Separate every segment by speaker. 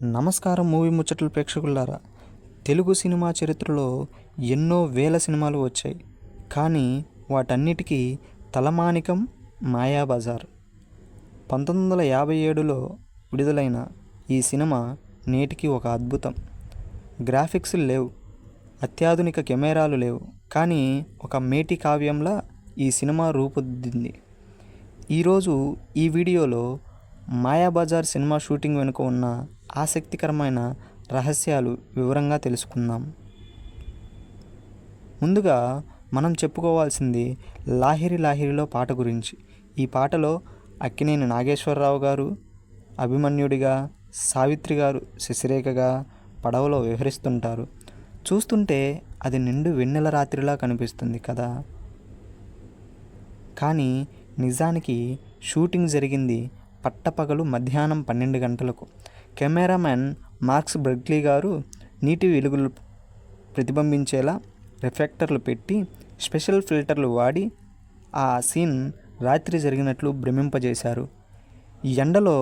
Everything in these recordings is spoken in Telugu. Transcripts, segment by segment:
Speaker 1: నమస్కారం మూవీ ముచ్చట్ల ప్రేక్షకులారా. తెలుగు సినిమా చరిత్రలో ఎన్నో వేల సినిమాలు వచ్చాయి. కానీ వాటన్నిటికీ తలమానికం మాయాబజార్. 1957లో విడుదలైన ఈ సినిమా నేటికి ఒక అద్భుతం. గ్రాఫిక్స్ లేవు, అత్యాధునిక కెమెరాలు లేవు, కానీ ఒక మేటి కావ్యంలా ఈ సినిమా రూపుదిద్దింది. ఈరోజు ఈ వీడియోలో మాయాబజార్ సినిమా షూటింగ్ వెనుక ఉన్న ఆసక్తికరమైన రహస్యాలు వివరంగా తెలుసుకుందాం. ముందుగా మనం చెప్పుకోవాల్సింది లాహిరి లాహిరిలో పాట గురించి. ఈ పాటలో అక్కినేని నాగేశ్వరరావు గారు అభిమన్యుడిగా, సావిత్రి గారు శశిరేఖగా పడవలో విహరిస్తుంటారు. చూస్తుంటే అది నిండు వెన్నెల రాత్రిలా కనిపిస్తుంది కదా. కానీ నిజానికి షూటింగ్ జరిగింది పట్టపగలు మధ్యాహ్నం 12 గంటలకు. కెమెరామెన్ మార్క్స్ బ్రెగ్లీ గారు నీటి వెలుగులు ప్రతిబింబించేలా రిఫ్లెక్టర్లు పెట్టి స్పెషల్ ఫిల్టర్లు వాడి ఆ సీన్ రాత్రి జరిగినట్లు భ్రమింపజేశారు. ఎండలో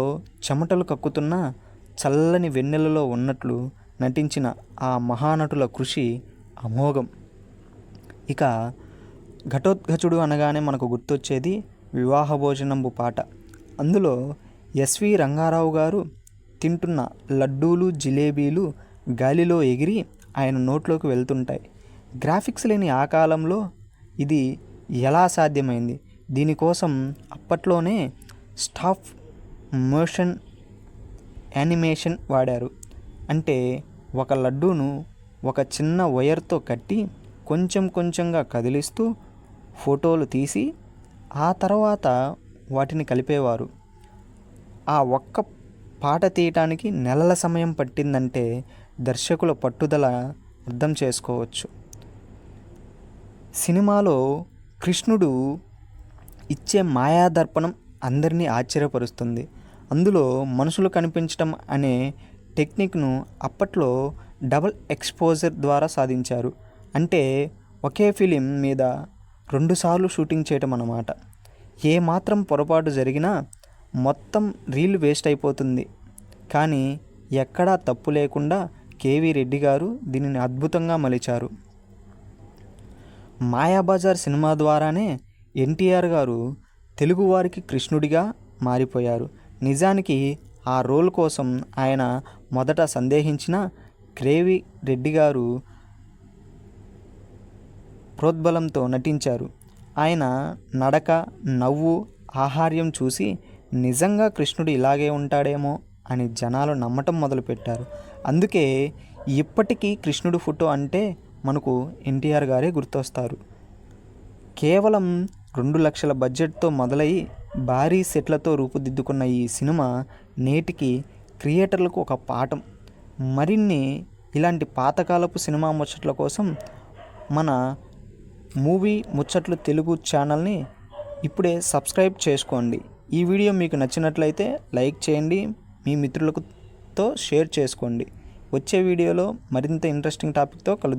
Speaker 1: చెమటలు కక్కుతున్న చల్లని వెన్నెలలో ఉన్నట్లు నటించిన ఆ మహానటుల కృషి అమోఘం. ఇక ఘటోత్కచుడు అనగానే మనకు గుర్తొచ్చేది వివాహ భోజనంబు పాట. అందులో ఎస్వి రంగారావు గారు తింటున్న లడ్డూలు జిలేబీలు గాలిలో ఎగిరి ఆయన నోట్లోకి వెళ్తుంటాయి. గ్రాఫిక్స్ లేని ఆ కాలంలో ఇది ఎలా సాధ్యమైంది? దీనికోసం అప్పట్లోనే స్టాప్ మోషన్ యానిమేషన్ వాడారు. అంటే ఒక లడ్డూను ఒక చిన్న వైర్తో కట్టి కొంచెం కొంచెంగా కదిలిస్తూ ఫోటోలు తీసి ఆ తర్వాత వాటిని కలిపేవారు. ఆ ఒక్క పాట తీయటానికి నెలల సమయం పట్టిందంటే దర్శకుల పట్టుదల అర్థం చేసుకోవచ్చు. సినిమాలో కృష్ణుడు ఇచ్చే మాయాదర్పణం అందరినీ ఆశ్చర్యపరుస్తుంది. అందులో మనుషులు కనిపించడం అనే టెక్నిక్ను అప్పట్లో డబుల్ ఎక్స్పోజర్ ద్వారా సాధించారు. అంటే ఒకే ఫిలిం మీద 2 సార్లు షూటింగ్ చేయటం అన్నమాట. ఏ మాత్రం పొరపాటు జరిగినా మొత్తం రీల్ వేస్ట్ అయిపోతుంది. కానీ ఎక్కడా తప్పు లేకుండా కేవీ రెడ్డి గారు దీనిని అద్భుతంగా మలిచారు. మాయాబజార్ సినిమా ద్వారానే ఎన్టీఆర్ గారు తెలుగువారికి కృష్ణుడిగా మారిపోయారు. నిజానికి ఆ రోల్ కోసం ఆయన మొదట సందేహించిన కేవీ రెడ్డి గారు ప్రోద్బలంతో నటించారు. ఆయన నడక, నవ్వు, ఆహార్యం చూసి నిజంగా కృష్ణుడు ఇలాగే ఉంటాడేమో అని జనాలు నమ్మటం మొదలుపెట్టారు. అందుకే ఇప్పటికీ కృష్ణుడు ఫోటో అంటే మనకు ఎన్టీఆర్ గారే గుర్తొస్తారు. కేవలం 2 లక్షల బడ్జెట్తో మొదలై భారీ సెట్లతో రూపుదిద్దుకున్న ఈ సినిమా నేటికి క్రియేటర్లకు ఒక పాఠం. మరిన్ని ఇలాంటి పాతకాలపు సినిమా ముచ్చట్ల కోసం మన మూవీ ముచ్చట్లు తెలుగు ఛానల్ని ఇప్పుడే సబ్స్క్రైబ్ చేసుకోండి. ఈ వీడియో మీకు నచ్చినట్లయితే లైక్ చేయండి, మీ మిత్రులతో షేర్ చేసుకోండి. వచ్చే వీడియోలో మరింత ఇంట్రెస్టింగ్ టాపిక్తో కలుద్దాం.